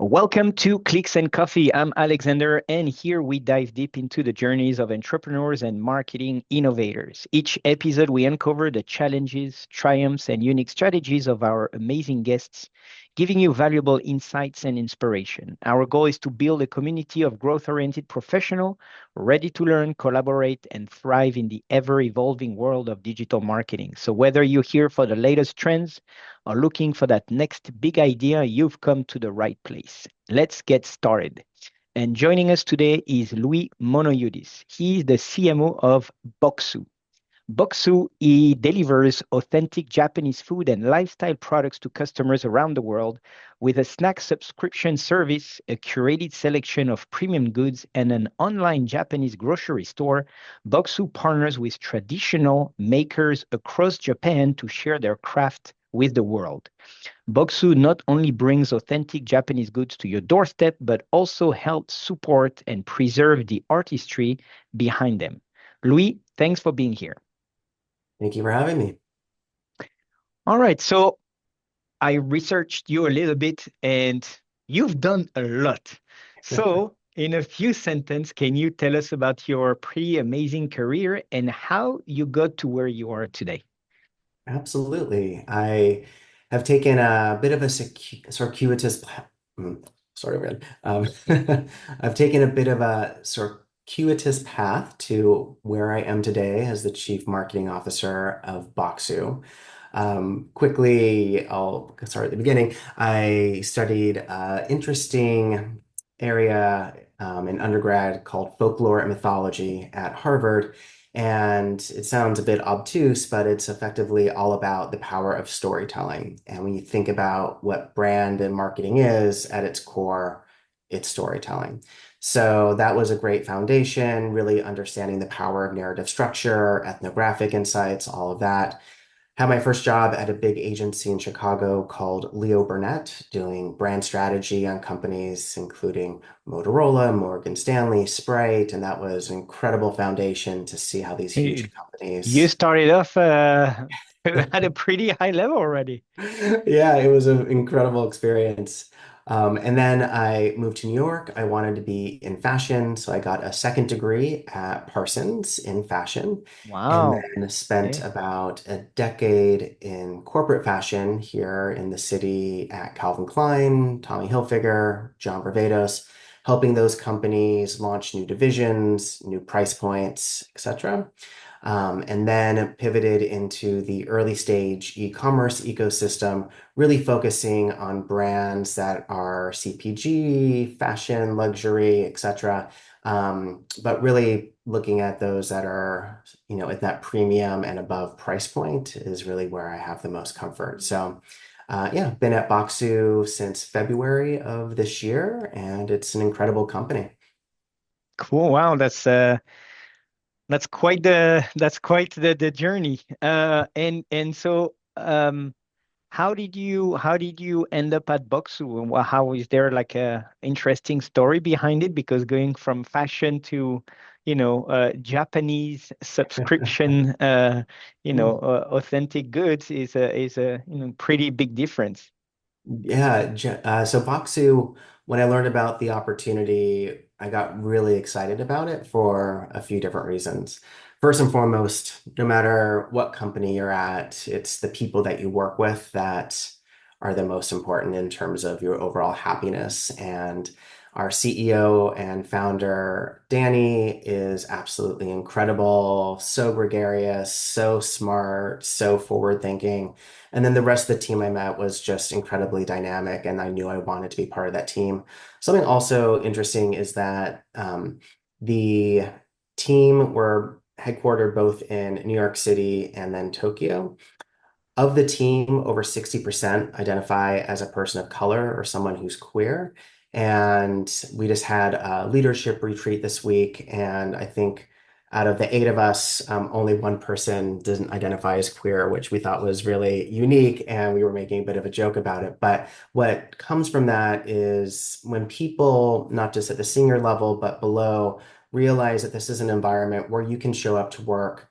Welcome to Clicks and Coffee. I'm Alexander, and here we dive deep into the journeys of entrepreneurs and marketing innovators. Each episode, we uncover the challenges, triumphs, and unique strategies of our amazing guests, giving you valuable insights and inspiration. Our goal is to build a community of growth oriented professionals ready to learn, collaborate, and thrive in the ever evolving world of digital marketing. So, whether you're here for the latest trends, are looking for that next big idea, you've come to the right place. Let's get started. And joining us today is Louis Monoyudis. He is the CMO of Bokksu. Bokksu, he delivers authentic Japanese food and lifestyle products to customers around the world with a snack subscription service, a curated selection of premium goods, and an online Japanese grocery store. Bokksu partners with traditional makers across Japan to share their craft with the world. Bokksu not only brings authentic Japanese goods to your doorstep, but also helps support and preserve the artistry behind them. Louis, thanks for being here. Thank you for having me. All right, so I researched you a little bit and you've done a lot. So, in a few sentences, can you tell us about your pretty amazing career and how you got to where you are today? Absolutely. I have taken a bit of a circuitous, sorry, man. I've taken a bit of a circuitous path to where I am today as the Chief Marketing Officer of Bokksu. Quickly, I'll start at the beginning. I studied interesting area in undergrad called folklore and mythology at Harvard. And it sounds a bit obtuse, but it's effectively all about the power of storytelling. And when you think about what brand and marketing is at its core, it's storytelling. So that was a great foundation, really understanding the power of narrative structure, ethnographic insights, all of that. Had my first job at a big agency in Chicago called Leo Burnett, doing brand strategy on companies including Motorola, Morgan Stanley, Sprite, and that was an incredible foundation to see how these huge You companies. started off at a pretty high level already. Yeah, it was an incredible experience. And then I moved to New York. I wanted to be in fashion, so I got a second degree at Parsons in fashion, and Wow. then spent Okay. about a decade in corporate fashion here in the city at Calvin Klein, Tommy Hilfiger, John Varvatos, helping those companies launch new divisions, new price points, etc. And then pivoted into the early stage e-commerce ecosystem, really focusing on brands that are CPG, fashion, luxury, etc. But really looking at those that are, at that premium and above price point is really where I have the most comfort. So, yeah, been at Bokksu since February of this year, and it's an incredible company. Cool. Wow, that's quite the journey. And so how did you end up at Bokksu? And how is there like a interesting story behind it? Because going from fashion to, Japanese subscription, authentic goods is a pretty big difference. Yeah, so Bokksu, when I learned about the opportunity, I got really excited about it for a few different reasons. First and foremost, no matter what company you're at, it's the people that you work with that are the most important in terms of your overall happiness. And our CEO and founder, Danny, is absolutely incredible, so gregarious, so smart, so forward-thinking. And then the rest of the team I met was just incredibly dynamic, and I knew I wanted to be part of that team. Something also interesting is that the team were headquartered both in New York City and then Tokyo. Of the team, over 60% identify as a person of color or someone who's queer. And we just had a leadership retreat this week. And I think out of the eight of us, only one person doesn't identify as queer, which we thought was really unique. And we were making a bit of a joke about it. But what comes from that is when people, not just at the senior level, but below, realize that this is an environment where you can show up to work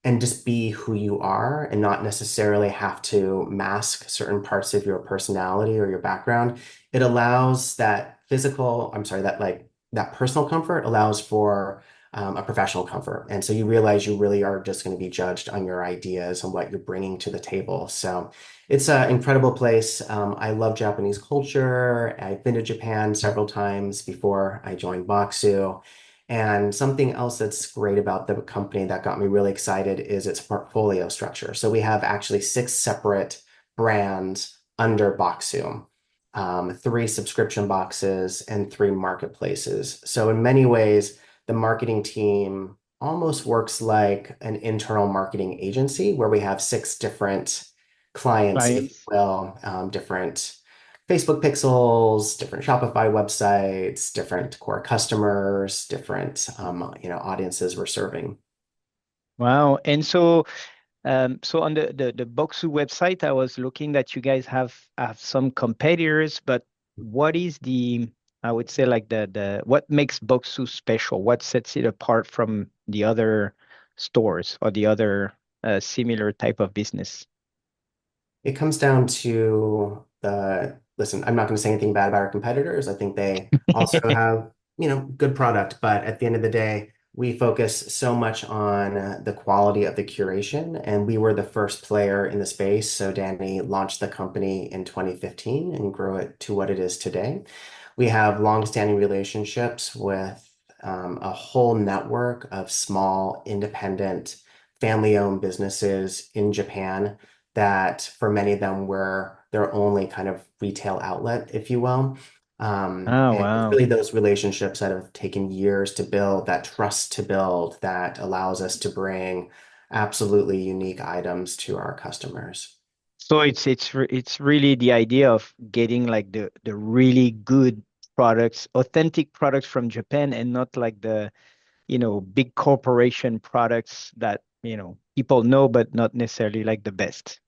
and just be who you are and not necessarily have to mask certain parts of your personality or your background. It allows that I'm sorry, that personal comfort allows for a professional comfort. And so you realize you really are just going to be judged on your ideas and what you're bringing to the table. So it's an incredible place. I love Japanese culture. I've been to Japan several times before I joined Bokksu. And something else that's great about the company that got me really excited is its portfolio structure. So we have actually six separate brands under Bokksu, three subscription boxes, and three marketplaces. So in many ways, the marketing team almost works like an internal marketing agency where we have six different clients, if you Clients. will, different Facebook pixels, different Shopify websites, different core customers, different audiences we're serving. Wow. And so on the Bokksu website, I was looking that you guys have some competitors, but what is I would say like the what makes Bokksu special? What sets it apart from the other stores or the other similar type of business? It comes down to listen, I'm not going to say anything bad about our competitors. I think they also have, good product, but at the end of the day, we focus so much on the quality of the curation, and we were the first player in the space. So Danny launched the company in 2015 and grew it to what it is today. We have long-standing relationships with a whole network of small, independent, family-owned businesses in Japan that for many of them were their only kind of retail outlet, if you will. Oh, And it's wow. really those relationships that have taken years to build, that trust to build, that allows us to bring absolutely unique items to our customers. So it's really the idea of getting like the really good products, authentic products from Japan and not like the big corporation products that, people know, but not necessarily like the best.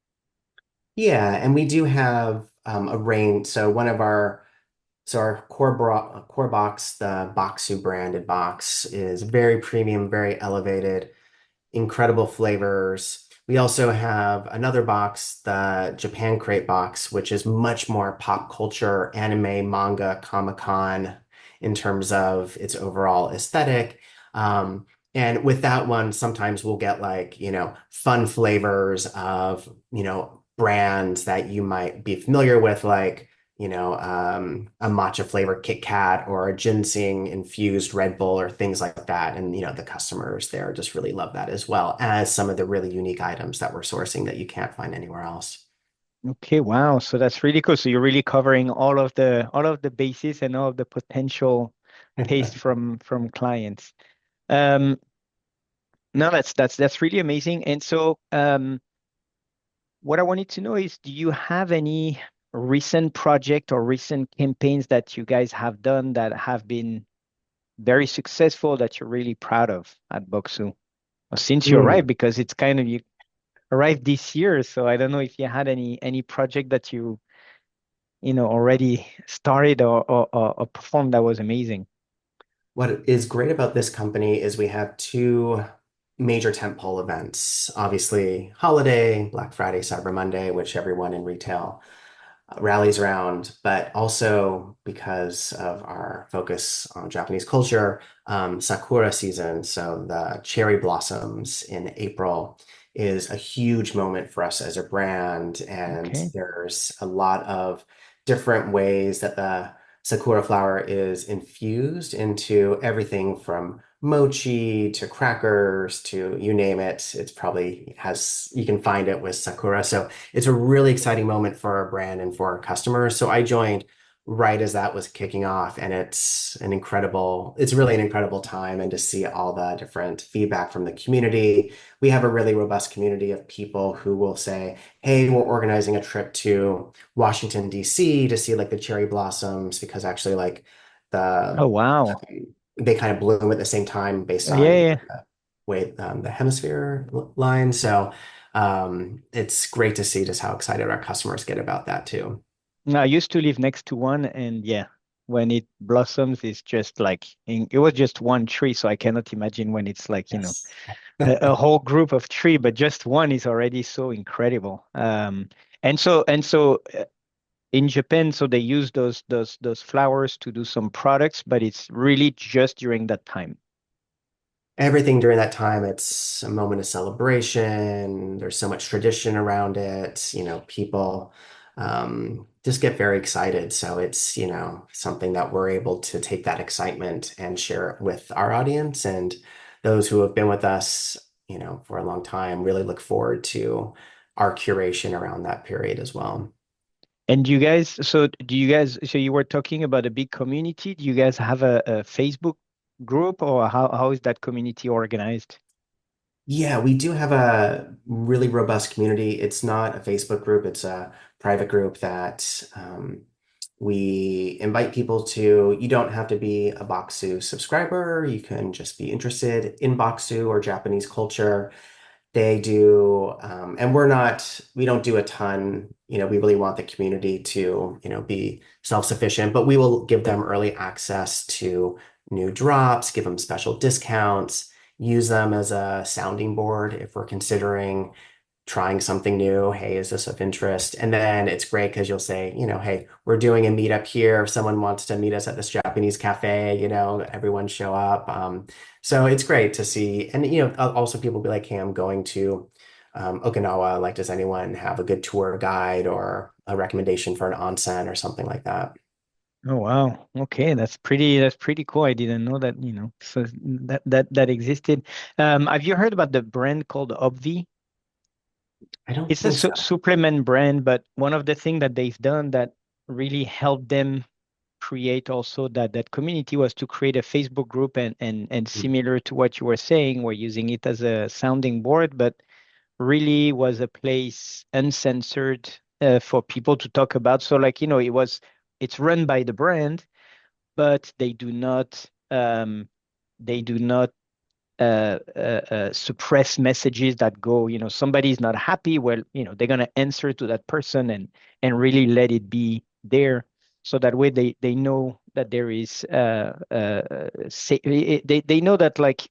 Yeah, and we do have a range. So our core box, the Bokksu branded box, is very premium, very elevated, incredible flavors. We also have another box, the Japan Crate box, which is much more pop culture, anime, manga, Comic-Con in terms of its overall aesthetic. Um, and with that one, sometimes we'll get like, fun flavors of, brands that you might be familiar with, like a matcha flavored Kit Kat or a ginseng infused Red Bull or things like that. And, the customers there just really love that as well as some of the really unique items that we're sourcing that you can't find anywhere else. Okay, wow. So that's really cool. So you're really covering all of the bases and all of the potential taste from clients. Um, no, that's really amazing. And so what I wanted to know is, do you have any recent project or recent campaigns that you guys have done that have been very successful that you're really proud of at Bokksu? Or since you arrived, Mm. because it's kind of you arrived this year, so I don't know if you had any project that already started or performed that was amazing. What is great about this company is we have two major tentpole events. Obviously, holiday, Black Friday, Cyber Monday, which everyone in retail rallies around, but also because of our focus on Japanese culture, Sakura season, so the cherry blossoms in April, is a huge moment for us as a brand. And Okay. there's a lot of different ways that the Sakura flower is infused into everything from mochi to crackers to you name it. It's probably has, you can find it with Sakura. So it's a really exciting moment for our brand and for our customers. So I joined right as that was kicking off, and it's really an incredible time. And to see all the different feedback from the community, we have a really robust community of people who will say, hey, we're organizing a trip to Washington, D.C. to see like the cherry blossoms because actually like Oh, the wow. they kind of bloom at the same time based Yeah, on yeah. the way the hemisphere line. So it's great to see just how excited our customers get about that too. No, I used to live next to one, and yeah. when it blossoms, it's just like it was just one tree, so I cannot imagine when it's like, Yes. a whole group of tree, but just one is already so incredible. And so in Japan, so they use those flowers to do some products, but it's really just during that time. Everything during that time, it's a moment of celebration. There's so much tradition around it. People just get very excited. So it's, something that we're able to take that excitement and share it with our audience. And those who have been with us, for a long time really look forward to our curation around that period as well. And so you were talking about a big community. Do you guys have a Facebook group, or how is that community organized? Yeah, we do have a really robust community. It's not a Facebook group, it's a private group that we invite people to. You don't have to be a Bokksu subscriber. You can just be interested in Bokksu or Japanese culture. They do, and we don't do a ton. We really want the community to, be self-sufficient, but we will give them early access to new drops, give them special discounts, use them as a sounding board if we're considering trying something new. Hey, is this of interest? And then it's great because you'll say, hey, we're doing a meetup here. If someone wants to meet us at this Japanese cafe, everyone show up. So it's great to see. And, also people be like, hey, I'm going to Okinawa. Like, does anyone have a good tour guide or a recommendation for an onsen or something like that? Oh wow. Okay, that's pretty cool. I didn't know that, so that existed. Have you heard about the brand called Obvi? I don't It's a think so. supplement brand, but one of the things that they've done that really helped them create also that community was to create a Facebook group, and similar to what you were saying, we're using it as a sounding board, but really was a place uncensored for people to talk about. So like, it's run by the brand, but they do not suppress messages that go, somebody's not happy. Well, they're going to answer to that person and really let it be there. So that way they know that there is they know that like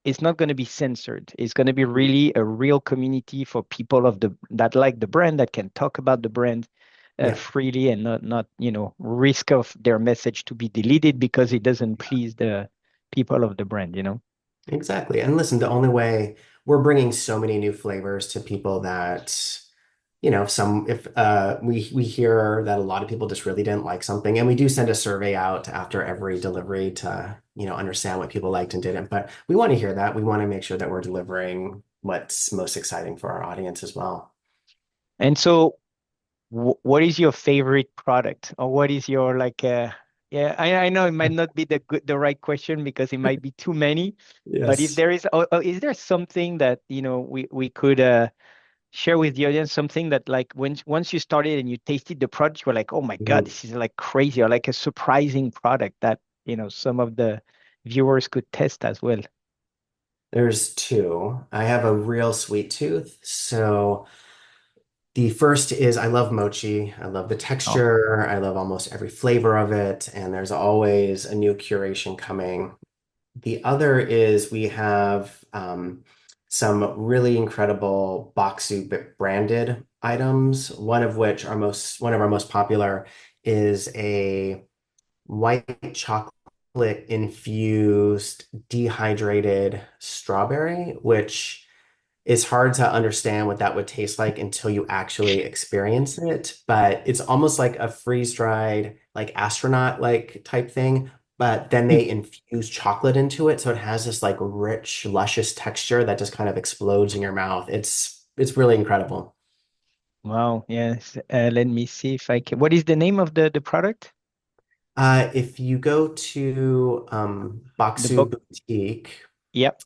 it's not going to be censored. It's going to be really a real community for people that like the brand, that can talk about the brand Yeah. freely, and not risk of their message to be deleted because it doesn't please the people of the brand. Exactly. And listen, the only way we're bringing so many new flavors to people that, some if we hear that a lot of people just really didn't like something, and we do send a survey out after every delivery to, understand what people liked and didn't. But we want to hear that. We want to make sure that we're delivering what's most exciting for our audience as well. And so, what is your favorite product, or what is your like? Yeah, I know it might not be the right question because it might be too many, but if Yes. there is there something that we could share with the audience, something that like once you started and you tasted the product, you were like, oh my God, Mhm. this is like crazy, or like a surprising product that some of the viewers could test as well. There's two. I have a real sweet tooth. So the first is I love mochi. I love the Oh, texture. I love almost every flavor of it. And there's always a new curation coming. The other is we have some really incredible Bokksu branded items. One of our most popular is a white chocolate infused dehydrated strawberry, which is hard to understand what that would taste like until you actually experience it. But it's almost like a freeze-dried, like astronaut like type thing. But then hmm. they infuse chocolate into it, so it has this like rich, luscious texture that just kind of explodes in your mouth. It's really incredible. Wow, yes. Let me see if I can. What is the name of the product? If you go to The Bokksu book. Boutique Yep.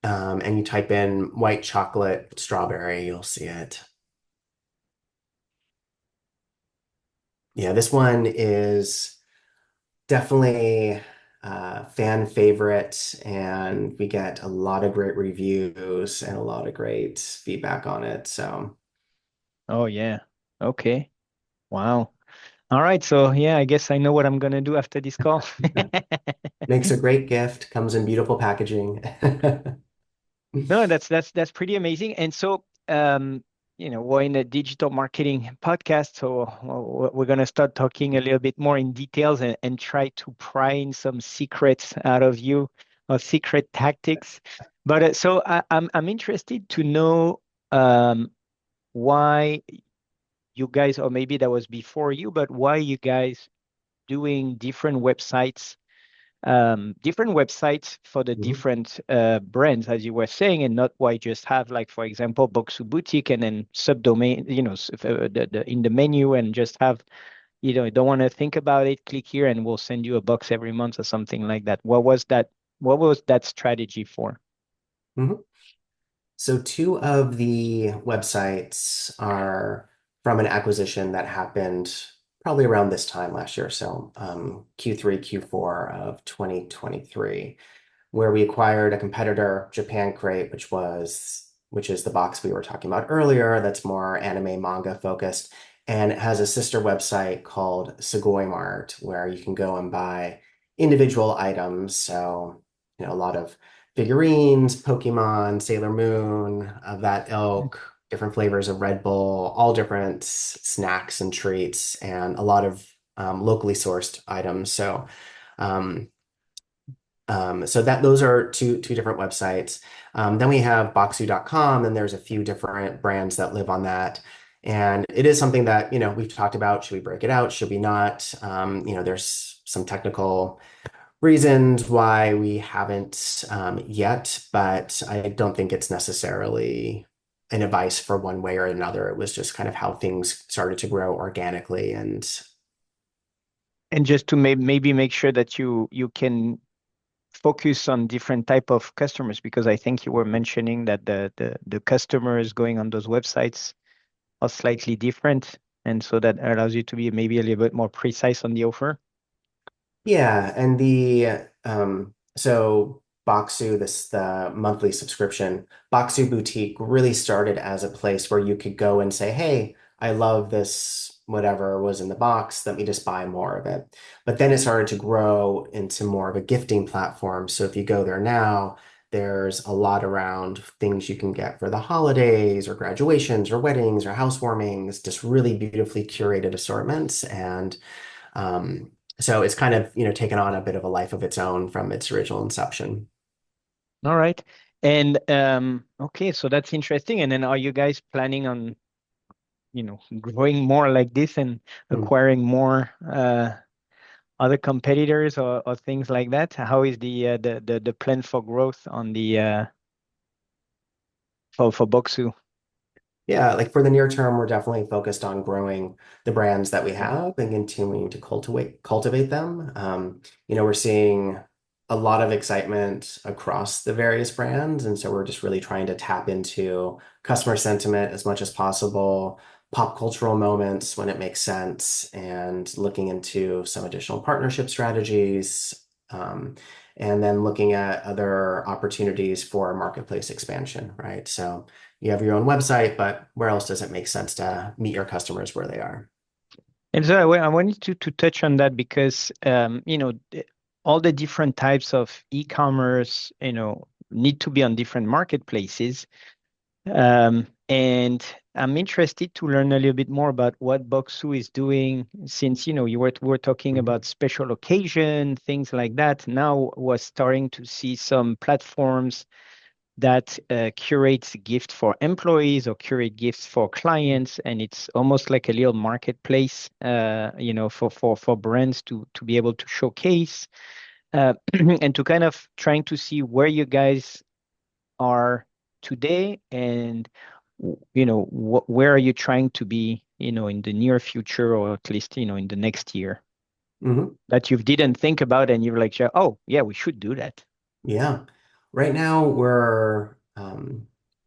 and you type in white chocolate strawberry, you'll see it. Yeah, this one is definitely fan favorite, and we get a lot of great reviews and a lot of great feedback on it. So, Oh yeah. Okay. Wow. All right. So yeah, I guess I know what I'm gonna do after this call. Makes a great gift, comes in beautiful packaging. No, that's pretty amazing. And so, we're in a digital marketing podcast, so we're gonna start talking a little bit more in details and try to pry in some secrets out of you or secret tactics. But so I'm interested to know why you guys, or maybe that was before you, but why you guys doing different websites for the Mhm. different brands, as you were saying, and not why just have, like, for example, Bokksu Boutique and then subdomain, in the menu, and just have, you don't want to think about it, click here and we'll send you a box every month or something like that. What was that? What was that strategy for? Mhm. So two of the websites are from an acquisition that happened probably around this time last year, so Q3, Q4 of 2023, where we acquired a competitor, Japan Crate, which is the box we were talking about earlier, that's more anime manga focused, and it has a sister website called Sugoi Mart, where you can go and buy individual items. So, a lot of figurines, Pokemon, Sailor Moon, of that ilk, different flavors of Red Bull, all different snacks and treats, and a lot of locally sourced items. Um, so that those are two different websites. Then we have Bokksu.com, and there's a few different brands that live on that. And it is something that, we've talked about. Should we break it out? Should we not? There's some technical reasons why we haven't yet, but I don't think it's necessarily an advice for one way or another. It was just kind of how things started to grow organically. And And just to maybe make sure that you can focus on different type of customers, because I think you were mentioning that the customers going on those websites are slightly different, and so that allows you to be maybe a little bit more precise on the offer. yeah, and so Bokksu, the monthly subscription, Bokksu Boutique really started as a place where you could go and say, "Hey, I love this, whatever was in the box. Let me just buy more of it." But then it started to grow into more of a gifting platform. So if you go there now, there's a lot around things you can get for the holidays or graduations or weddings or housewarmings, just really beautifully curated assortments. And so it's kind of, taken on a bit of a life of its own from its original inception. All right. And okay, so that's interesting. And then are you guys planning on, growing more like this and Mm. acquiring more other competitors or things like that? How is the plan for growth on the for Bokksu? Yeah, like for the near term, we're definitely focused on growing the brands that we have and continuing to cultivate them. We're seeing a lot of excitement across the various brands, and so we're just really trying to tap into customer sentiment as much as possible, pop cultural moments when it makes sense, and looking into some additional partnership strategies, and then looking at other opportunities for marketplace expansion, right? So you have your own website, but where else does it make sense to meet your customers where they are? And so I wanted to touch on that because all the different types of e-commerce, need to be on different marketplaces. And I'm interested to learn a little bit more about what Bokksu is doing, since you were talking Mhm. about special occasion, things like that. Now we're starting to see some platforms that curates gift for employees or curate gifts for clients, and it's almost like a little marketplace, for brands to be able to showcase and to kind of trying to see where you guys are today, and where are you trying to be, in the near future, or at least in the next year, Mhm. that you didn't think about and you're like, "Yeah, oh yeah, we should do that." Yeah. Right now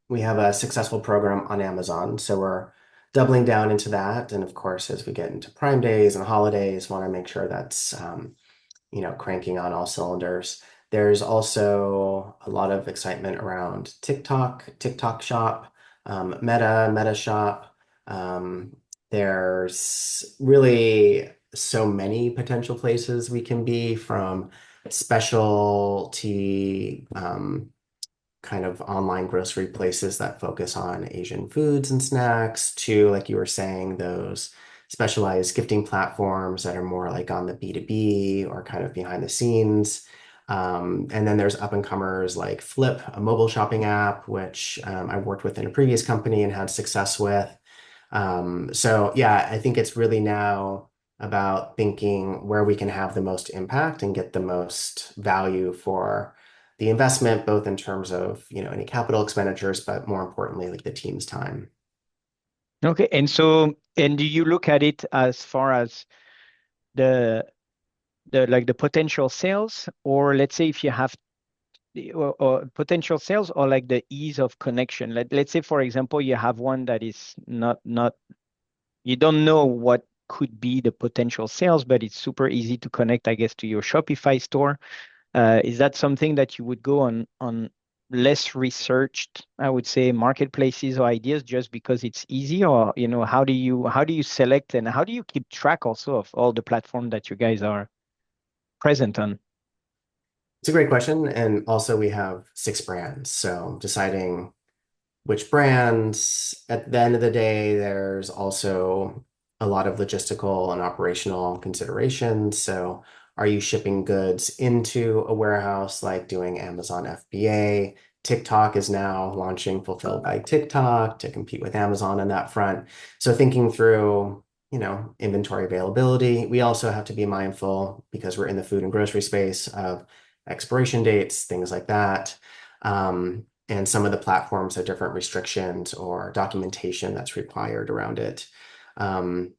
we have a successful program on Amazon, so we're doubling down into that. And of course, as we get into Prime Days and holidays, want to make sure that's cranking on all cylinders. There's also a lot of excitement around TikTok, TikTok Shop, Meta Shop, um, there's really so many potential places we can be, from specialty kind of online grocery places that focus on Asian foods and snacks to, like you were saying, those specialized gifting platforms that are more like on the B2B or kind of behind the scenes. And then there's up and comers like Flip, a mobile shopping app, which I worked with in a previous company and had success with. So yeah, I think it's really now about thinking where we can have the most impact and get the most value for the investment, both in terms of, any capital expenditures, but more importantly, like the team's time. Okay. And do you look at it as far as the the potential sales, or let's say if you have or potential sales, or like the ease of connection? Let's say, for example, you have one that is not you don't know what could be the potential sales, but it's super easy to connect, I guess, to your Shopify store. Is that something that you would go on less researched, I would say, marketplaces or ideas just because it's easy? Or, how do you select, and how do you keep track also of all the platform that you guys are present on? It's a great question. And also, we have 6 brands. So deciding which brands, at the end of the day, there's also a lot of logistical and operational considerations. So, are you shipping goods into a warehouse, like doing Amazon FBA? TikTok is now launching Fulfilled by TikTok to compete with Amazon on that front. So, thinking through, inventory availability, we also have to be mindful, because we're in the food and grocery space, of expiration dates, things like that. And some of the platforms have different restrictions or documentation that's required around it. Um,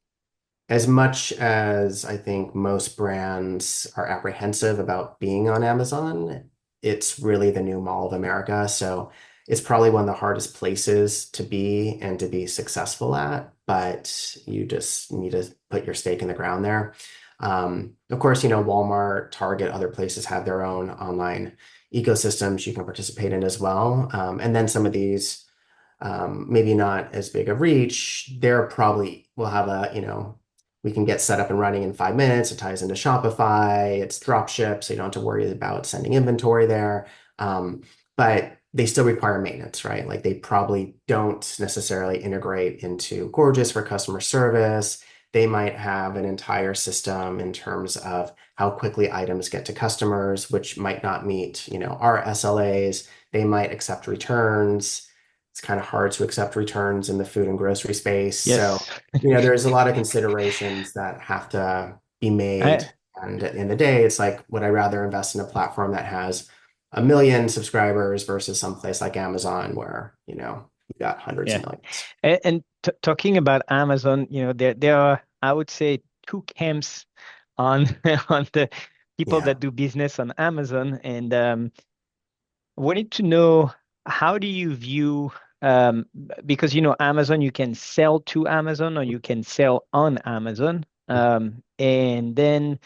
as much as I think most brands are apprehensive about being on Amazon, it's really the new Mall of America. So it's probably one of the hardest places to be and to be successful at, but you just need to put your stake in the ground there. Of course, Walmart, Target, other places have their own online ecosystems you can participate in as well. And then some of these, maybe not as big a reach, they're probably will have we can get set up and running in 5 minutes. It ties into Shopify. It's drop ship, so you don't have to worry about sending inventory there. Um, but they still require maintenance, right? Like, they probably don't necessarily integrate into Gorgeous for customer service. They might have an entire system in terms of how quickly items get to customers, which might not meet, our SLAs. They might accept returns. It's kind of hard to accept returns in the food and grocery space. So, Yes. there's a lot of considerations that have to be made. I, And at the end of the day, it's like, would I rather invest in a platform that has 1 million subscribers versus someplace like Amazon where, you've got hundreds of yeah. millions? And talking about Amazon, there are, I would say, two camps on on the people Yeah. that do business on Amazon. And wanted to know, how do you view, because Amazon, you can sell to Amazon or you can sell on Amazon. And then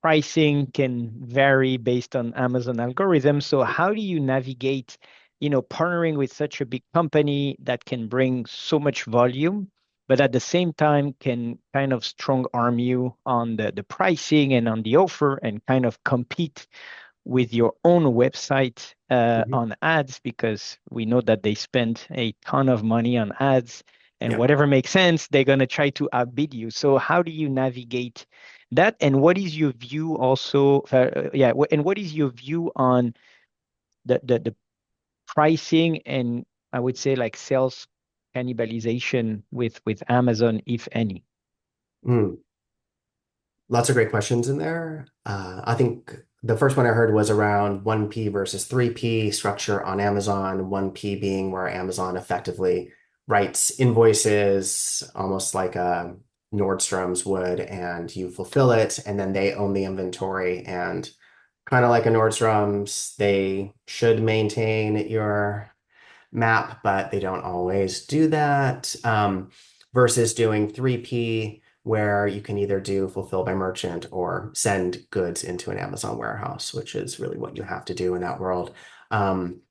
pricing can vary based on Amazon algorithms. So how do you navigate, partnering with such a big company that can bring so much volume, but at the same time can kind of strong arm you on the pricing and on the offer, and kind of compete with your own website Mhm. on ads, because we know that they spend a ton of money on ads, and Yep. whatever makes sense, they're going to try to outbid you. So how do you navigate that? And what is your view also? And what is your view on the pricing, and I would say like sales cannibalization with Amazon, if any? Mm. Lots of great questions in there. I think the first one I heard was around 1P versus 3P structure on Amazon, 1P being where Amazon effectively writes invoices almost like a Nordstrom's would, and you fulfill it, and then they own the inventory. And kind of like a Nordstrom's, they should maintain your map, but they don't always do that. Versus doing 3P, where you can either do fulfill by merchant or send goods into an Amazon warehouse, which is really what you have to do in that world. Um,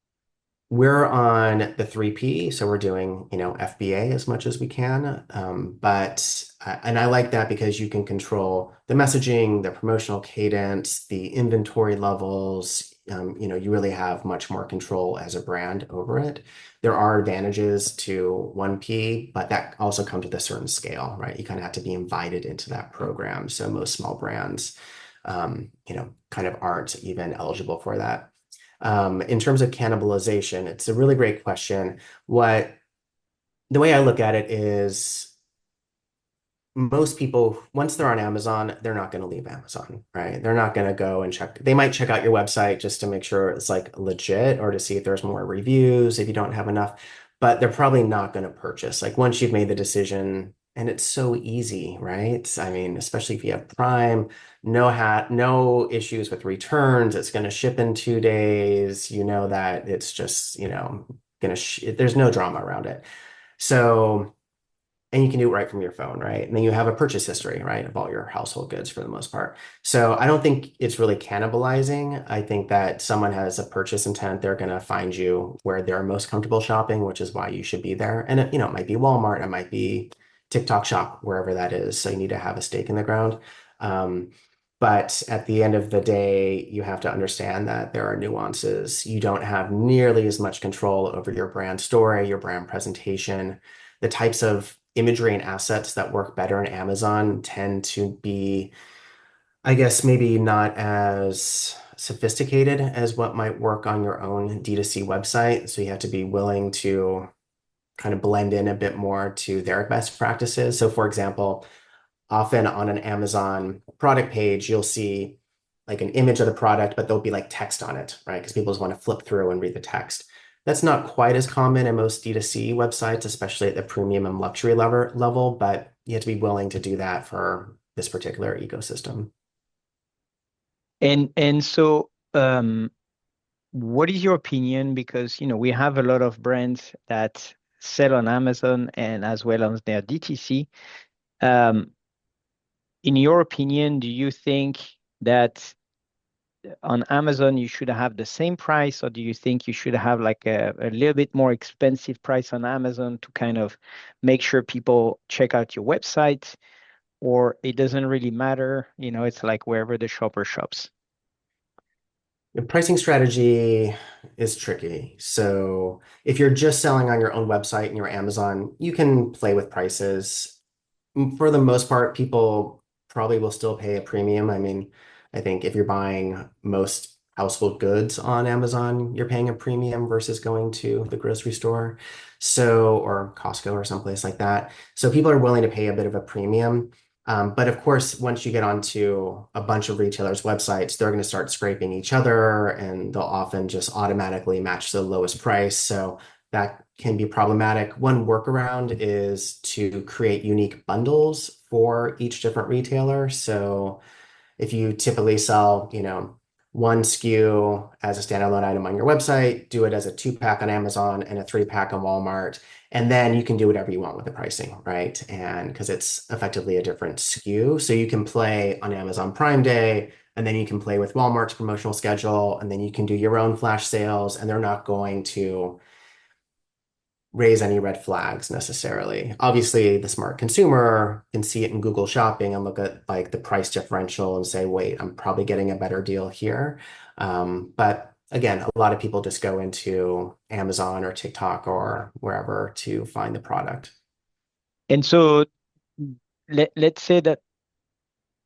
We're on the 3P, so we're doing, FBA as much as we can. And I like that because you can control the messaging, the promotional cadence, the inventory levels. You really have much more control as a brand over it. There are advantages to 1P, but that also comes with a certain scale, right? You kind of have to be invited into that program. So most small brands, kind of aren't even eligible for that. In terms of cannibalization, it's a really great question. The way I look at it is most people, once they're on Amazon, they're not going to leave Amazon, right? They're not going to go and check. They might check out your website just to make sure it's like legit or to see if there's more reviews if you don't have enough, but they're probably not going to purchase. Like once you've made the decision, and it's so easy, right? I mean, especially if you have Prime, no issues with returns. It's going to ship in 2 days. You know that it's just, there's no drama around it. So, and you can do it right from your phone, right? And then you have a purchase history, right, of all your household goods for the most part. So I don't think it's really cannibalizing. I think that someone has a purchase intent, they're going to find you where they're most comfortable shopping, which is why you should be there. And it might be Walmart, it might be TikTok Shop, wherever that is. So you need to have a stake in the ground. Um, but at the end of the day, you have to understand that there are nuances. You don't have nearly as much control over your brand story, your brand presentation, the types of imagery and assets that work better in Amazon tend to be, I guess, maybe not as sophisticated as what might work on your own D2C website. So you have to be willing to kind of blend in a bit more to their best practices. So, for example, often on an Amazon product page, you'll see like an image of the product, but there'll be like text on it, right? Because people just want to flip through and read the text. That's not quite as common in most D2C websites, especially at the premium and luxury level, but you have to be willing to do that for this particular ecosystem. And so what is your opinion? Because we have a lot of brands that sell on Amazon and as well as their DTC. Um, in your opinion, do you think that on Amazon you should have the same price, or do you think you should have like a little bit more expensive price on Amazon to kind of make sure people check out your website, or it doesn't really matter, it's like wherever the shopper shops? The pricing strategy is tricky. So if you're just selling on your own website and your Amazon, you can play with prices. For the most part, people probably will still pay a premium. I mean, I think if you're buying most household goods on Amazon, you're paying a premium versus going to the grocery store. So, or Costco or someplace like that. So people are willing to pay a bit of a premium. But of course, once you get onto a bunch of retailers' websites, they're going to start scraping each other and they'll often just automatically match the lowest price. So that can be problematic. One workaround is to create unique bundles for each different retailer. So if you typically sell, one SKU as a standalone item on your website, do it as a 2-pack on Amazon and a 3-pack on Walmart. And then you can do whatever you want with the pricing, right? And because it's effectively a different SKU. So you can play on Amazon Prime Day, and then you can play with Walmart's promotional schedule, and then you can do your own flash sales, and they're not going to raise any red flags necessarily. Obviously, the smart consumer can see it in Google Shopping and look at like the price differential and say, wait, I'm probably getting a better deal here. But again, a lot of people just go into Amazon or TikTok or wherever to find the product. And so let's say that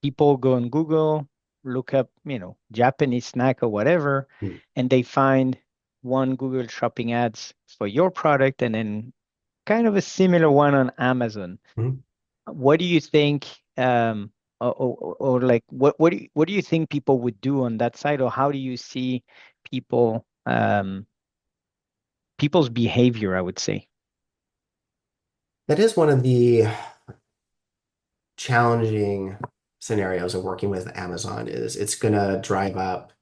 people go on Google, look up, Japanese snack or whatever, and they find one Google shopping ads for your product and then kind of a similar one on Amazon. Mhm. What do you think, or like what do you think people would do on that side, or how do you see people people's behavior, I would say? That is one of the challenging scenarios of working with Amazon is it's going to drive up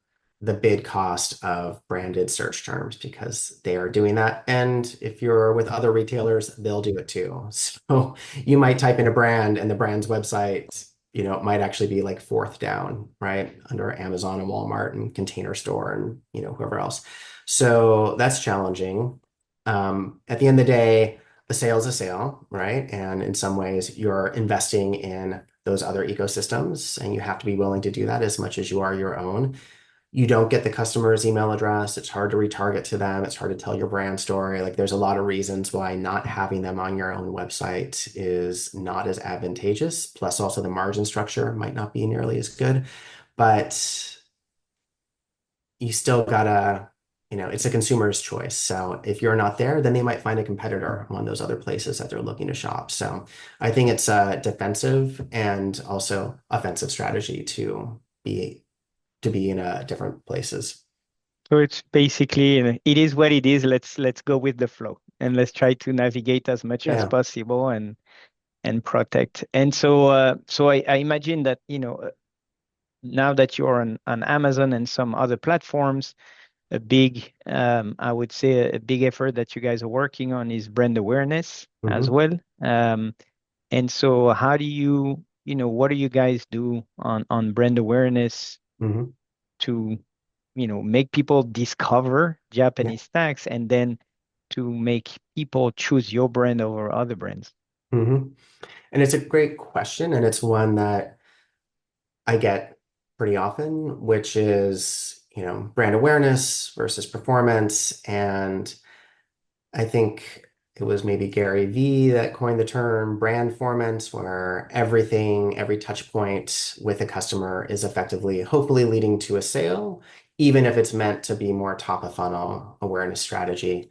the bid cost of branded search terms because they are doing that. And if you're with other retailers, they'll do it too. So you might type in a brand and the brand's website it might actually be like fourth down, right? Under Amazon and Walmart and Container Store and, whoever else. So that's challenging. At the end of the day, a sale is a sale, right? And in some ways, you're investing in those other ecosystems, and you have to be willing to do that as much as you are your own. You don't get the customer's email address. It's hard to retarget to them. It's hard to tell your brand story. Like there's a lot of reasons why not having them on your own website is not as advantageous. Plus, also the margin structure might not be nearly as good. But you still gotta, it's a consumer's choice. So if you're not there, then they might find a competitor on those other places that they're looking to shop. So I think it's a defensive and also offensive strategy to be in different places. So it's basically it is what it is. Let's go with the flow and let's try to navigate as much as Yeah. possible and protect. And so I imagine that now that you're on Amazon and some other platforms, a big I would say a big effort that you guys are working on is brand awareness as hmm well. And so how do what do you guys do on brand awareness hmm to make people discover Yeah. Japanese snacks and then to make people choose your brand over other brands? hmm And it's a great question, and it's one that I get pretty often, which is, brand awareness versus performance. And I think it was maybe Gary Vee that coined the term brand formance, where everything, every touch point with a customer is effectively, hopefully leading to a sale, even if it's meant to be more top of funnel awareness strategy.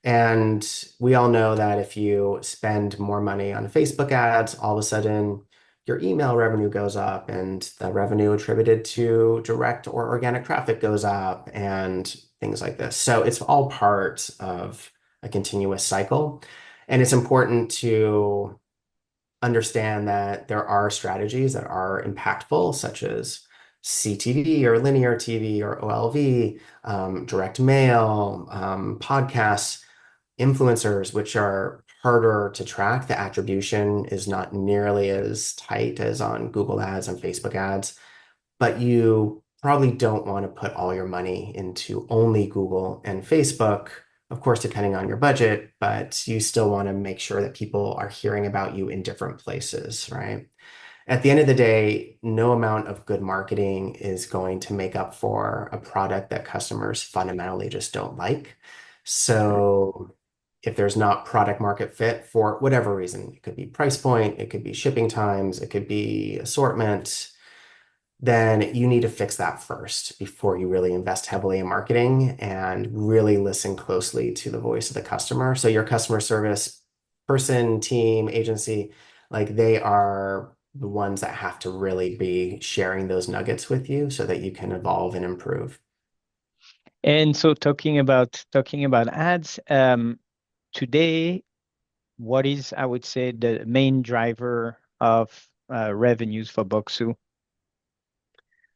And we all know that if you spend more money on Facebook ads, all of a sudden your email revenue goes up and the revenue attributed to direct or organic traffic goes up and things like this. So it's all part of a continuous cycle. And it's important to understand that there are strategies that are impactful, such as CTV or linear TV or OLV, direct mail, podcasts, influencers, which are harder to track. The attribution is not nearly as tight as on Google ads and Facebook ads, but you probably don't want to put all your money into only Google and Facebook, of course, depending on your budget, but you still want to make sure that people are hearing about you in different places, right? At the end of the day, no amount of good marketing is going to make up for a product that customers fundamentally just don't like. So if there's not product market fit for whatever reason, it could be price point, it could be shipping times, it could be assortment, then you need to fix that first before you really invest heavily in marketing and really listen closely to the voice of the customer. So your customer service person, team, agency, like they are the ones that have to really be sharing those nuggets with you so that you can evolve and improve. And so talking about ads, today, what is, I would say, the main driver of revenues for Bokksu?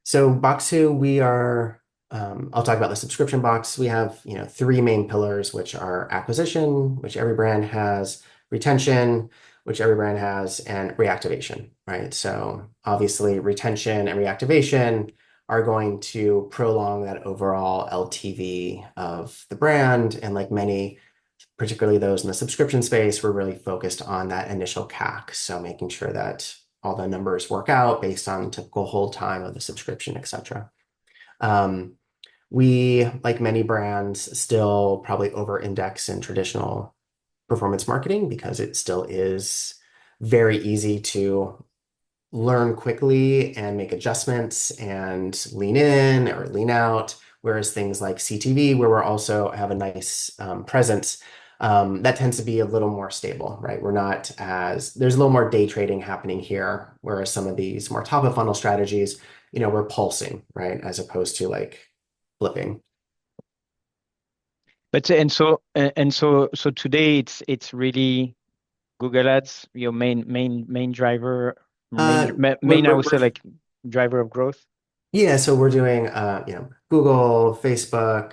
So Bokksu, I'll talk about the subscription box. We have, three main pillars, which are acquisition, which every brand has, retention, which every brand has, and reactivation, right? So obviously retention and reactivation are going to prolong that overall LTV of the brand. And like many, particularly those in the subscription space, we're really focused on that initial CAC. So making sure that all the numbers work out based on typical hold time of the subscription, et cetera. Um, we, like many brands, still probably over-index in traditional performance marketing because it still is very easy to learn quickly and make adjustments and lean in or lean out. Whereas things like CTV, where we're also have a nice presence, that tends to be a little more stable, right? There's a little more day trading happening here, whereas some of these more top of funnel strategies, we're pulsing, right? As opposed to like flipping. But so today it's really Google Ads, your main driver, Uh, we're, main I we're, would say we're like driver of growth. Yeah, so we're doing Google, Facebook,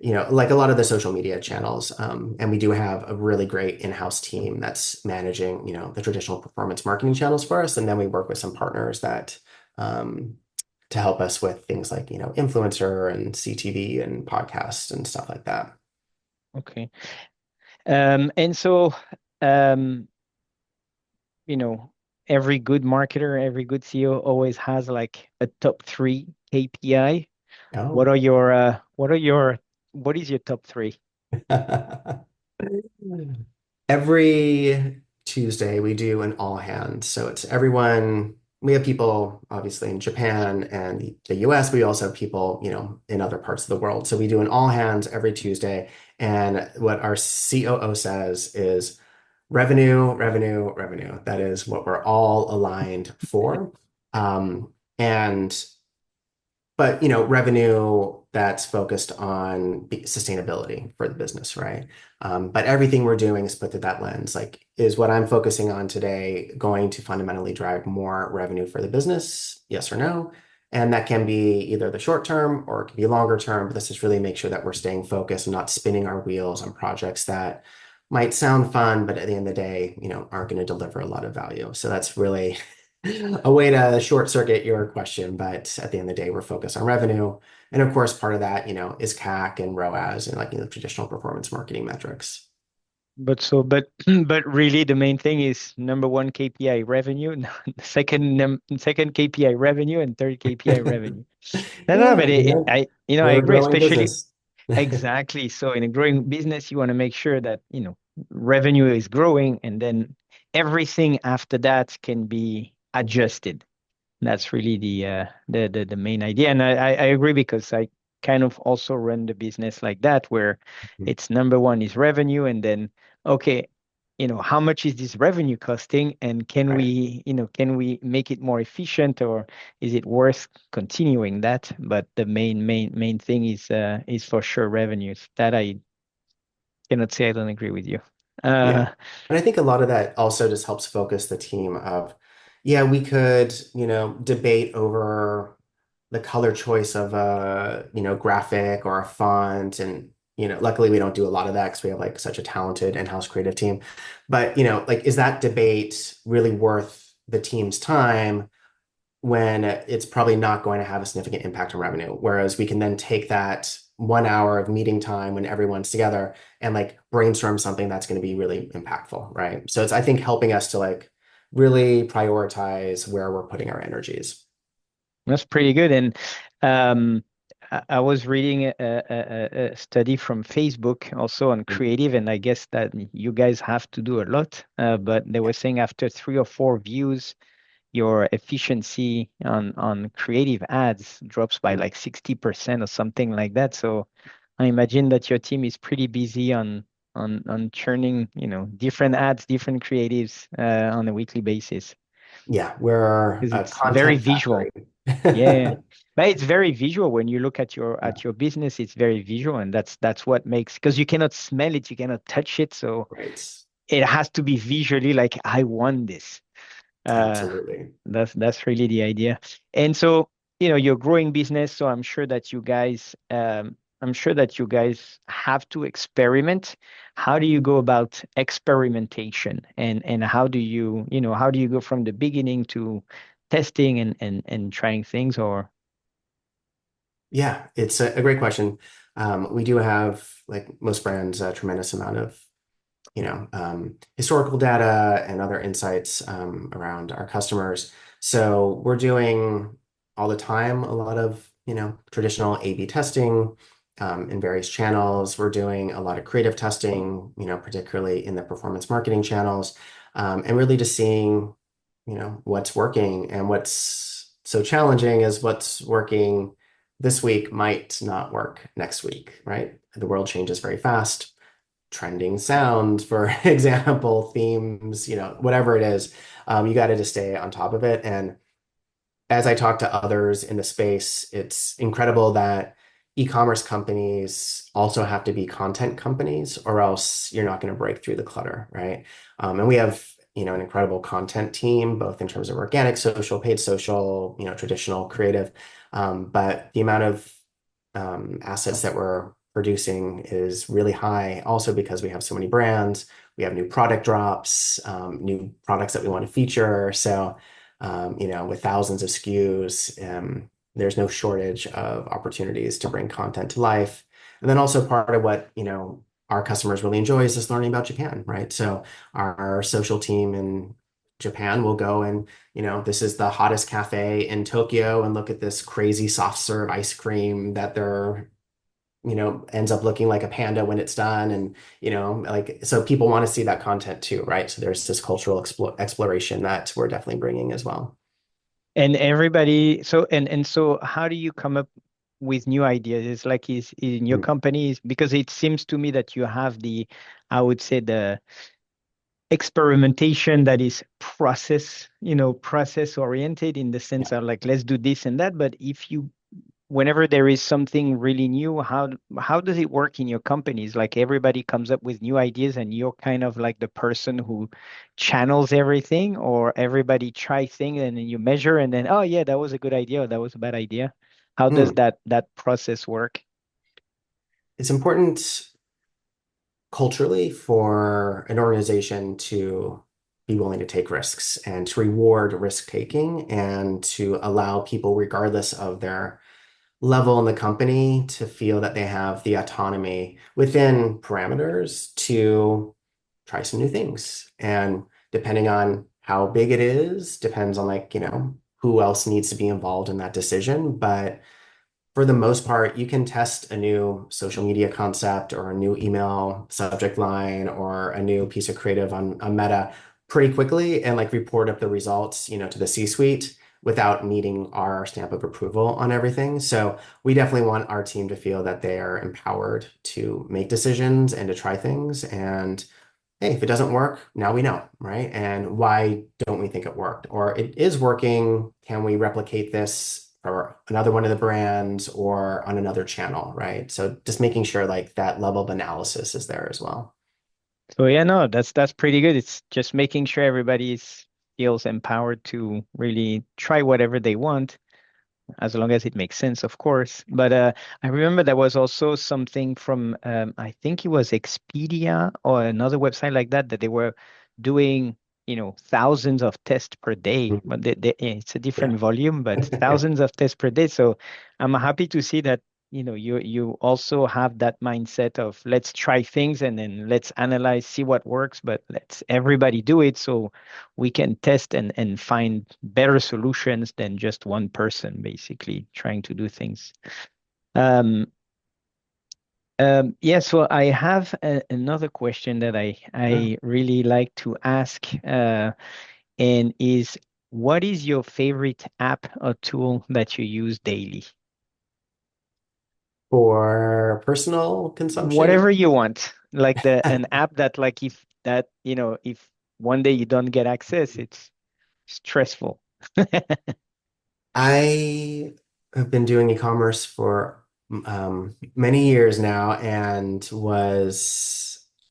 like a lot of the social media channels. And we do have a really great in-house team that's managing, the traditional performance marketing channels for us. And then we work with some partners that um, to help us with things like, influencer and CTV and podcasts and stuff like that. Okay. And so, um, you know, every good marketer, every good CEO always has like a top three KPI. What Oh. are your, what is your top three? Every Tuesday, we do an all hands. So it's everyone. We have people obviously in Japan and the US. We also have people, in other parts of the world. So we do an all hands every Tuesday. And what our COO says is revenue, revenue, revenue. That is what we're all aligned for. And but revenue that's focused on sustainability for the business, right? But everything we're doing is put through that lens. Like, is what I'm focusing on today going to fundamentally drive more revenue for the business? Yes or no? And that can be either the short term or it can be longer term. But this is really make sure that we're staying focused and not spinning our wheels on projects that might sound fun, but at the end of the day, aren't going to deliver a lot of value. So that's really a way to short circuit your question, but at the end of the day, we're focused on revenue. And of course, part of that, is CAC and ROAS and like, traditional performance marketing metrics. But really the main thing is number one KPI revenue, second KPI revenue, and third KPI revenue. No, no, Yeah, but I we're a agree, growing especially business. exactly. So in a growing business, you want to make sure that, revenue is growing and then everything after that can be adjusted. That's really the main idea. And I agree because I kind of also run the business like that, where it's number one is revenue, and then okay, how much is this revenue costing, and Right. can we make it more efficient, or is it worth continuing that? But the main thing is for sure revenues. That I cannot say I don't agree with you. Yeah. Uh, And I think a lot of that also just helps focus the team of, yeah, we could, debate over the color choice of a, graphic or a font. And, luckily we don't do a lot of that because we have like such a talented in-house creative team. But, like, is that debate really worth the team's time when it's probably not going to have a significant impact on revenue? Whereas we can then take that 1 hour of meeting time when everyone's together and like brainstorm something that's going to be really impactful, right? So it's, I think, helping us to like really prioritize where we're putting our energies. That's pretty good. And I was reading a study from Facebook also on creative, and I guess that you guys have to do a lot. But they Yeah. were saying after 3 or 4 views, your efficiency on creative ads drops by like 60% or something like that. So I imagine that your team is pretty busy on churning, different ads, different creatives on a weekly basis Yeah, we're because a it's very content visual. factory. Yeah. But it's very visual when you look at your business, it's very visual, and that's what makes, because you cannot smell it, you cannot touch it. So Right. it has to be visually like I want this. Uh Absolutely. that's really the idea. And so, you're growing business, so I'm sure that you guys have to experiment. How do you go about experimentation, and how do you go from the beginning to testing and trying things, or Yeah, it's a great question. We do have, like most brands, a tremendous amount of historical data and other insights around our customers. So we're doing all the time a lot of, traditional A/B testing in various channels. We're doing a lot of creative testing, particularly in the performance marketing channels, and really just seeing, what's working. And what's so challenging is what's working this week might not work next week, right? The world changes very fast. Trending sounds, for example, themes, whatever it is, you got to just stay on top of it. And as I talk to others in the space, it's incredible that e-commerce companies also have to be content companies, or else you're not going to break through the clutter, right? And we have, an incredible content team, both in terms of organic, social, paid social, traditional, creative. But the amount of assets that we're producing is really high, also because we have so many brands. We have new product drops, new products that we want to feature. So, with thousands of SKUs, there's no shortage of opportunities to bring content to life. And then also part of what, our customers really enjoy is just learning about Japan, right? So our social team in Japan will go and, this is the hottest cafe in Tokyo and look at this crazy soft serve ice cream that they're ends up looking like a panda when it's done. And, like, so people want to see that content too, right? So there's this cultural exploration that we're definitely bringing as well. And everybody, so and so how do you come up with new ideas? It's like is in your Mm. companies because it seems to me that you have the, I would say the experimentation that is process oriented in the sense of like let's do this and that. But if you whenever there is something really new, how does it work in your companies? Like everybody comes up with new ideas and you're kind of like the person who channels everything, or everybody tries things and then you measure and then, oh yeah, that was a good idea or that was a bad idea. How does Mm. that process work? It's important culturally for an organization to be willing to take risks and to reward risk taking and to allow people, regardless of their level in the company, to feel that they have the autonomy within parameters to try some new things. And depending on how big it is, depends on, like, who else needs to be involved in that decision. But for the most part, you can test a new social media concept or a new email subject line or a new piece of creative on a Meta pretty quickly and like report up the results, to the C-suite without needing our stamp of approval on everything. So we definitely want our team to feel that they are empowered to make decisions and to try things. And hey, if it doesn't work, now we know, right? And why don't we think it worked? Or it is working. Can we replicate this for another one of the brands or on another channel, right? So just making sure like that level of analysis is there as well. So yeah, no, that's pretty good. It's just making sure everybody feels empowered to really try whatever they want, as long as it makes sense, of course. But I remember there was also something from I think it was Expedia or another website like that that they were doing, thousands of tests per day. Mhm. But it's a Yeah. different volume, but thousands of tests per day. So I'm happy to see that, you also have that mindset of let's try things and then let's analyze, see what works, but let's everybody do it so we can test and find better solutions than just one person basically trying to do things. Um, yeah, so I have another question that Yeah. I really like to ask, and is what is your favorite app or tool that you use daily? For personal consumption, Whatever you want, like the an app that like if that, if one day you don't get access, it's stressful. I have been doing e-commerce for many years now and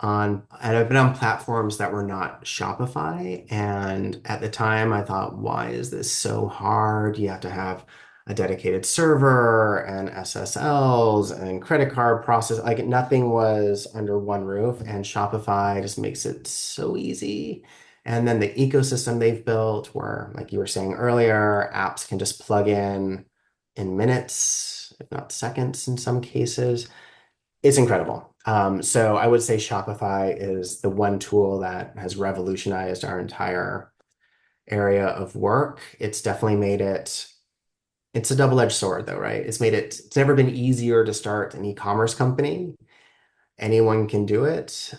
I've been on platforms that were not Shopify. And at the time, I thought, why is this so hard? You have to have a dedicated server and SSLs and credit card process. Like nothing was under one roof, and Shopify just makes it so easy. And then the ecosystem they've built, where, like you were saying earlier, apps can just plug in minutes, if not seconds in some cases. It's incredible. So I would say Shopify is the one tool that has revolutionized our entire area of work. It's definitely it's a double-edged sword though, right? It's never been easier to start an e-commerce company. Anyone can do it,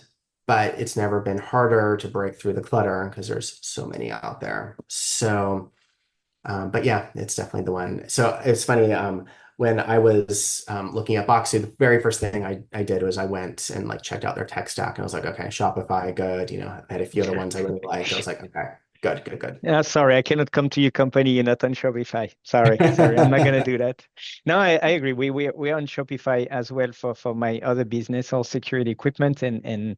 but it's never been harder to break through the clutter because there's so many out there. So, but yeah, it's definitely the one. So it's funny. When I was looking at Bokksu, the very first thing I did was I went and like checked out their tech stack, and I was like, okay, Shopify, good. I had a few other ones I really liked. I was like, okay, good, good, good. Yeah, sorry, I cannot come to your company. You're not on Shopify. Sorry, I'm not gonna do that. No, I agree. We're on Shopify as well for my other business, all security equipment, and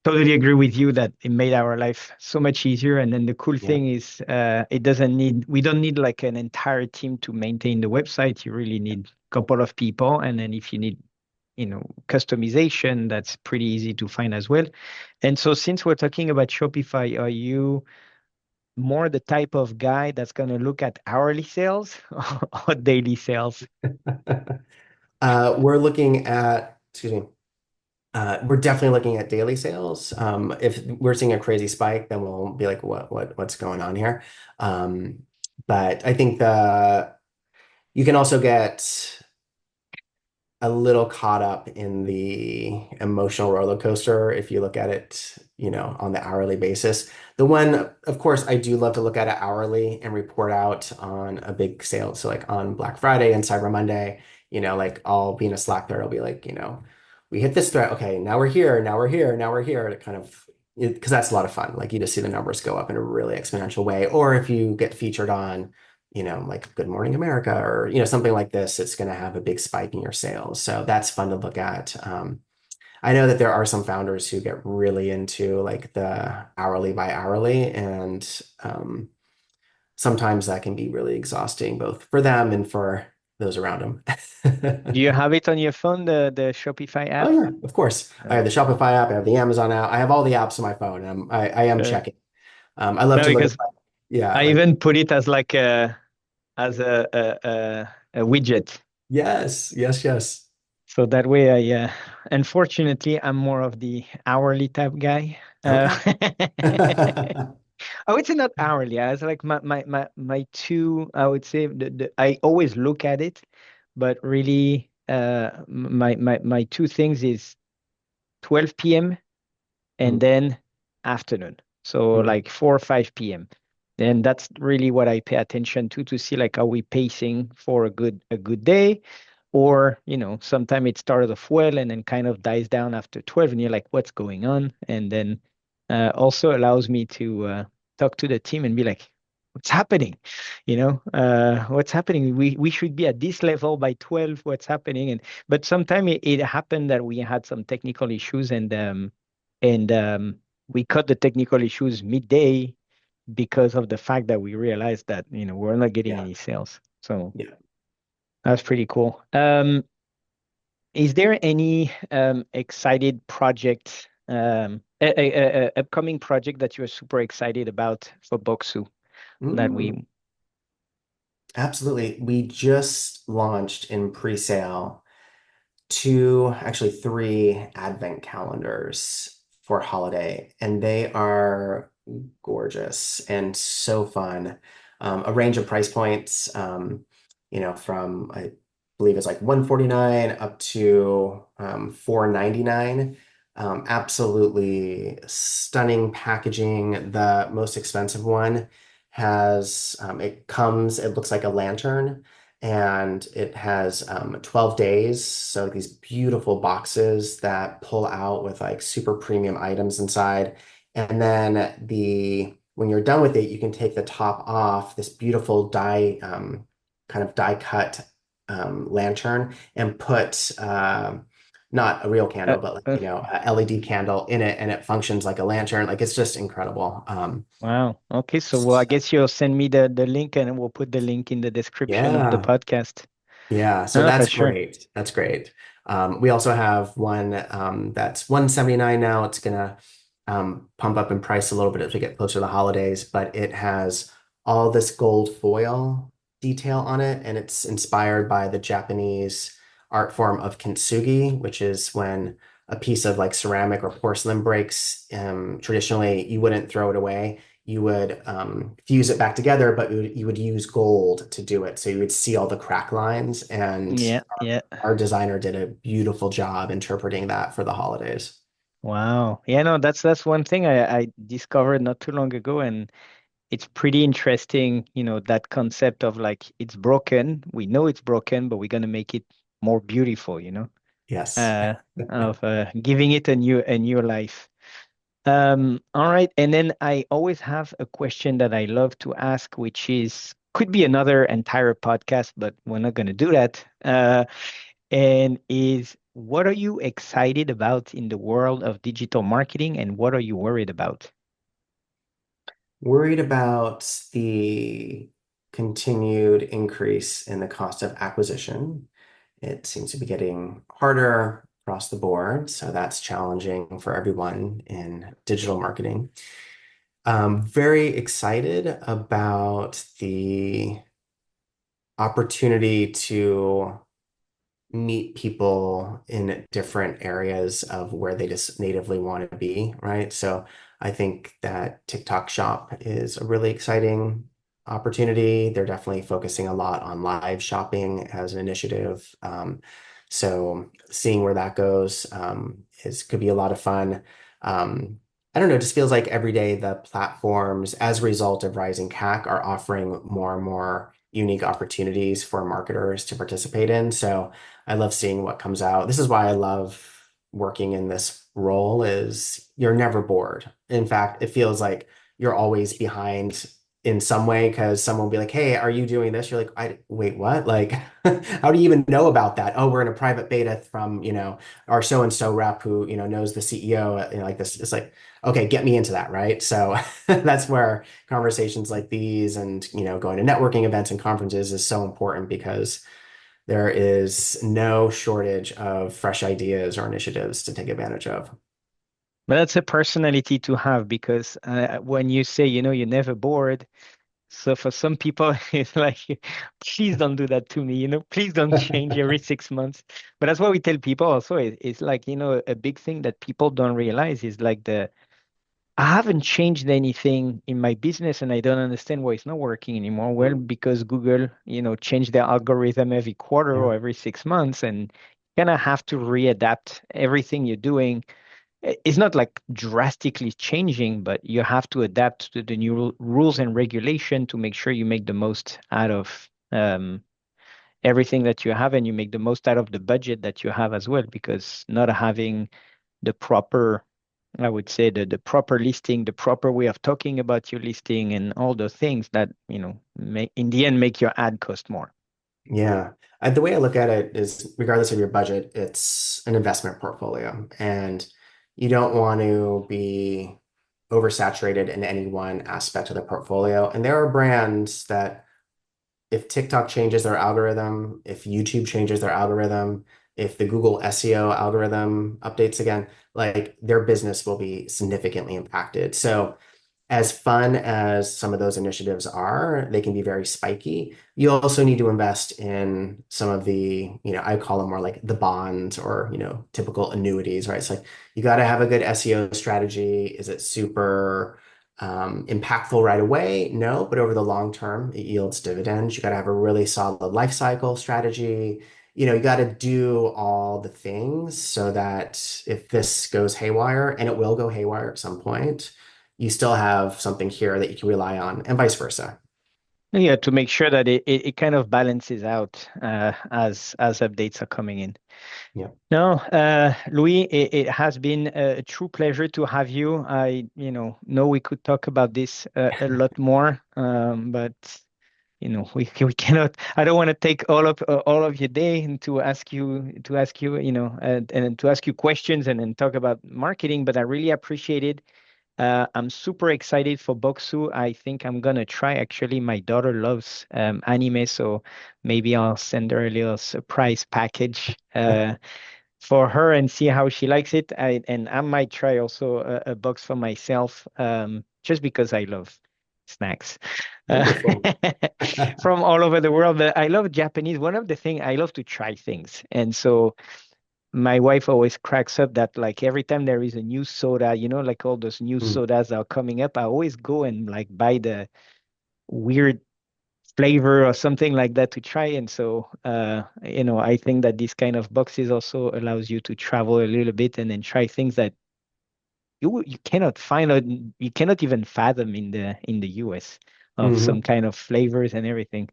totally agree with you that it made our life so much easier. And then the cool Yeah. thing is, we don't need like an entire team to maintain the website. You really need a couple of people, and then if you need customization that's pretty easy to find as well. And so since we're talking about Shopify, are you more the type of guy that's going to look at hourly sales or daily sales? We're looking at, excuse me, we're definitely looking at daily sales. If we're seeing a crazy spike, then we'll be like, what's going on here? Um, but I think you can also get a little caught up in the emotional roller coaster if you look at it, on the hourly basis. The one, of course, I do love to look at it hourly and report out on a big sale. So like on Black Friday and Cyber Monday, like I'll be in a Slack there. I'll be like, we hit this threat. Okay, now we're here. Now we're here. Now we're here. It kind of, because that's a lot of fun. Like you just see the numbers go up in a really exponential way. Or if you get featured on like Good Morning America or, something like this, it's going to have a big spike in your sales. So that's fun to look at. I know that there are some founders who get really into like the hourly by hourly, and sometimes that can be really exhausting both for them and for those around Do you them. have it on your phone, the Shopify Oh app? yeah, of course. I have the Okay. Shopify app, I have the Amazon app, I have all the apps on my phone. And I am Uh, checking. I love no, to look at because yeah, I like even put it as like a widget. yes, yes, yes. So that way unfortunately, I'm more of the hourly type guy. Okay. I would say not hourly. I was like my two, I would say I always look at it, but really my two things is 12 p.m. and then afternoon. So Mhm. like 4 or 5 p.m. Then that's really what I pay attention to see like are we pacing for a good day? Or, sometimes it started off well and then kind of dies down after 12 and you're like, what's going on? And then also allows me to talk to the team and be like, what's happening? What's happening? We should be at this level by 12. What's happening? And but sometimes it happened that we had some technical issues and we cut the technical issues midday because of the fact that we realized that, we're not getting Yeah, any sales. So yeah. that's pretty cool. Is there any excited project, upcoming project that you're super excited about for Bokksu that Mm, we? absolutely. We just launched in pre-sale two, actually three advent calendars for holiday, and they are gorgeous and so fun. A range of price points, from I believe it's like 149 up to 499. Absolutely stunning packaging. The most expensive one it looks like a lantern and it has 12 days. So these beautiful boxes that pull out with like super premium items inside. And then when you're done with it, you can take the top off, this beautiful kind of die cut lantern and put not a real Uh, candle, but like, uh, a LED candle in it and it functions like a lantern. Like it's just incredible. wow. Okay, so well, I guess you'll send me the link and we'll put the link in the description of the Yeah. podcast. Yeah, so Oh, for that's sure. great. That's great. We also have one that's 179 now. It's gonna pump up in price a little bit as we get closer to the holidays, but it has all this gold foil detail on it, and it's inspired by the Japanese art form of kintsugi, which is when a piece of like ceramic or porcelain breaks. Traditionally, you wouldn't throw it away, you would fuse it back together, but you would use gold to do it. So you would see all the crack lines, and Yeah, yeah. our designer did a beautiful job interpreting that for the holidays. Wow. Yeah, no, that's one thing I discovered not too long ago, and it's pretty interesting, that concept of like it's broken. We know it's broken, but we're gonna make it more beautiful, Yes. uh, of giving it a new life. All right, and then I always have a question that I love to ask, which is could be another entire podcast, but we're not gonna do that. And is what are you excited about in the world of digital marketing, and what are you worried about? Worried about the continued increase in the cost of acquisition. It seems to be getting harder across the board. So that's challenging for everyone in digital marketing. Very excited about the opportunity to meet people in different areas of where they just natively want to be, right? So I think that TikTok Shop is a really exciting opportunity. They're definitely focusing a lot on live shopping as an initiative. So seeing where that goes is could be a lot of fun. I don't know, it just feels like every day the platforms, as a result of rising CAC, are offering more and more unique opportunities for marketers to participate in. So I love seeing what comes out. This is why I love working in this role is you're never bored. In fact, it feels like you're always behind in some way because someone will be like, "Hey, are you doing this?" You're like, "I wait, what? Like, how do you even know about that?" "Oh, we're in a private beta from, our so and so rep who, knows the CEO, like this." It's like, "Okay, get me into that," right? So that's where conversations like these and, going to networking events and conferences is so important because there is no shortage of fresh ideas or initiatives to take advantage of. But that's a personality to have because when you say, you're never bored, so for some people, it's like, please don't do that to me, please don't change every 6 months. But that's what we tell people also. It's like, a big thing that people don't realize is like I haven't changed anything in my business and I don't understand why it's not working anymore. Well, Mm. because Google, changed their algorithm every quarter Yeah. or every 6 months and you kind of have to readapt everything you're doing. It's not like drastically changing, but you have to adapt to the new rules and regulation to make sure you make the most out of everything that you have and you make the most out of the budget that you have as well, because not having the proper, I would say the proper listing, the proper way of talking about your listing and all the things that, make in the end make your ad cost more. Yeah. The way I look at it is, regardless of your budget, it's an investment portfolio, and you don't want to be oversaturated in any one aspect of the portfolio. And there are brands that if TikTok changes their algorithm, if YouTube changes their algorithm, if the Google SEO algorithm updates again, like their business will be significantly impacted. So as fun as some of those initiatives are, they can be very spiky. You also need to invest in some of the, I call them more like the bonds or, typical annuities, right? It's like you got to have a good SEO strategy. Is it super impactful right away? No, but over the long term, it yields dividends. You got to have a really solid life cycle strategy. You got to do all the things so that if this goes haywire, and it will go haywire at some point, you still have something here that you can rely on, and vice versa. Yeah, to make sure that it kind of balances out as updates are coming in. Yeah. No, Louis, it has been a true pleasure to have you. I, know we could talk about this a lot more, but we cannot. I don't want to take all of your day and to ask you, and to ask you questions and then talk about marketing. But I really appreciate it. I'm super excited for Bokksu. I think I'm gonna try. Actually, my daughter loves anime, so maybe I'll send her a little surprise package for her and see how she likes it. And I might try also a box for myself, just because I love snacks uh, Wonderful. from all over the world. But I love Japanese. One of the things I love to try things, and so my wife always cracks up that like every time there is a new soda, like all those new Mm. sodas are coming up, I always go and like buy the weird flavor or something like that to try. And so, I think that this kind of boxes also allows you to travel a little bit and then try things that you cannot find out, you cannot even fathom in the US of some Mhm. kind of flavors and everything.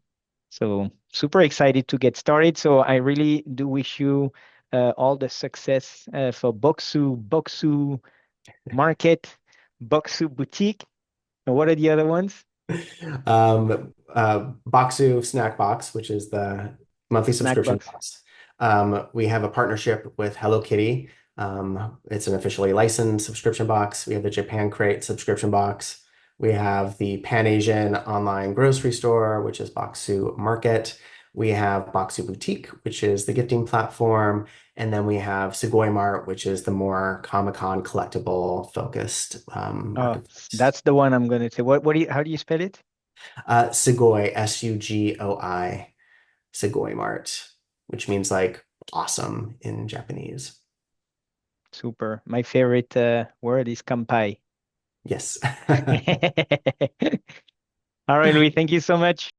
So super excited to get started. So I really do wish you all the success for Bokksu Market, Bokksu Boutique. And what are the other ones? Bokksu Snack Box, which is the monthly Snack subscription box. box. We have a partnership with Hello Kitty. It's an officially licensed subscription box. We have the Japan Crate subscription box. We have the Pan Asian online grocery store, which is Bokksu Market. We have Bokksu Boutique, which is the gifting platform. And then we have Sugoi Mart, which is the more Comic-Con collectible focused Oh, marketplace. that's the one I'm going to say. What do you, how do you spell it? Sugoi, Sugoi, Sugoi Mart, which means like awesome in Japanese. Super. My favorite word is kampai. Yes. All right, Louis, thank you so much.